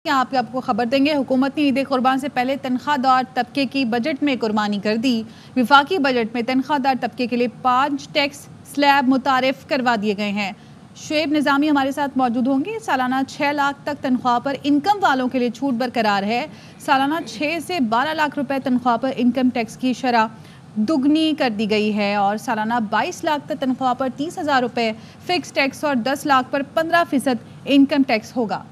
यहाँ पे आपको खबर देंगे, हुकूमत ने ईद कुर्बान से पहले तनख्वाहदार तबके की बजट में कुर्बानी कर दी। विफाकी बजट में तनख्वाहदार तबके के लिए 5 टैक्स स्लैब मुतारिफ करवा दिए गए हैं। शुएब निज़ामी हमारे साथ मौजूद होंगे। सालाना 6 लाख तक तनख्वाह पर इनकम वालों के लिए छूट बरकरार है। सालाना 6 से 12 लाख रुपए तनख्वाह पर इनकम टैक्स की शरह दुगनी कर दी गई है और सालाना 22 लाख तक तनख्वाह पर 30,000 रुपए फिक्स टैक्स और 10 लाख पर 15% इनकम टैक्स होगा।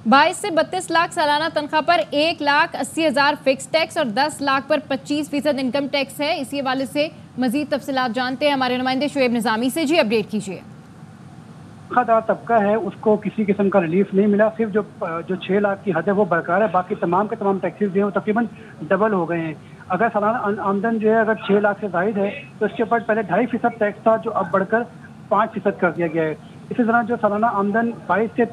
22 से 32 लाख सालाना तनख्वाह पर 1,80,000 फिक्स टैक्स और 10 लाख पर 25% इनकम टैक्स है। इसी हवाले से मजीद तफसीलात जानते हैं हमारे नुमाइंदे शुएब निज़ामी से। जी, अपडेट कीजिए। तनख्वाहदार तबका है उसको किसी किस्म का रिलीफ नहीं मिला, सिर्फ जो 6 लाख की हद है वो बरकरार है। बाकी तमाम के तमाम टैक्सेस जो है वो तकरीबन डबल हो गए हैं। अगर सालाना आमदन जो है अगर 6 लाख से जायद है तो इसके ऊपर पहले 2.5% टैक्स था, जो अब बढ़कर 5% कर दिया गया है। इसी तरह जो सालाना आमदन 12 से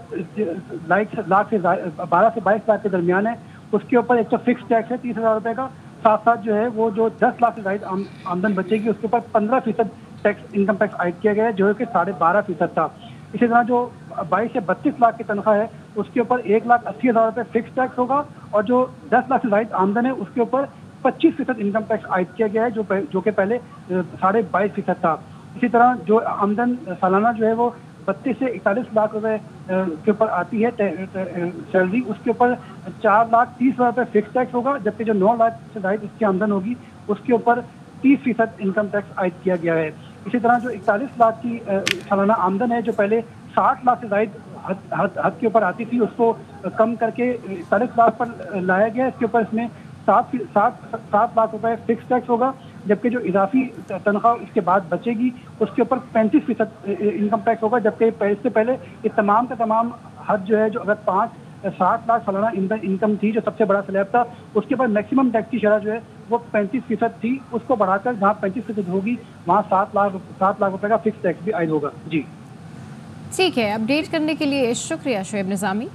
22 लाख के दरमियान है उसके ऊपर एक तो फिक्स टैक्स है 30,000 रुपये का, साथ साथ जो है वो जो 10 लाख से जायद आमदन बचेगी उसके ऊपर 15% टैक्स इनकम टैक्स आयद किया गया है, जो कि 12.5% था। इसी तरह जो 22 से 32 लाख की तनख्वाह है उसके ऊपर 1,80,000 रुपये फिक्स टैक्स होगा और जो 10 लाख से जायद आमदन है उसके ऊपर 25% इनकम टैक्स आयद किया गया है, जो कि पहले 22.5% था। इसी तरह जो आमदन सालाना जो है वो 32 से 41 लाख रुपए के ऊपर आती है सैलरी, उसके ऊपर 4,30,000 रुपये फिक्स टैक्स होगा, जबकि जो 9 लाख से जायद इसकी आमदन होगी उसके ऊपर 30% इनकम टैक्स आयद किया गया है। इसी तरह जो 41 लाख की सालाना आमदन है जो पहले 60 लाख से जायद हद के ऊपर आती थी उसको कम करके 41 लाख पर लाया गया। इसके ऊपर इसमें 7 लाख रुपए फिक्स टैक्स होगा, जबकि जो इजाफी तनख्वाह इसके बाद बचेगी उसके ऊपर 35% इनकम टैक्स होगा, जबकि इससे पहले ये तमाम का तमाम हद जो है जो अगर 60 लाख सालाना इनकम थी जो सबसे बड़ा स्लैब था उसके ऊपर मैक्सिमम टैक्स की शरह जो है वो 35% थी, उसको बढ़ाकर जहाँ 35% होगी वहाँ 7 लाख रुपए का फिक्स टैक्स भी आयद होगा। जी ठीक है, अपडेट करने के लिए शुक्रिया शुएब निज़ामी।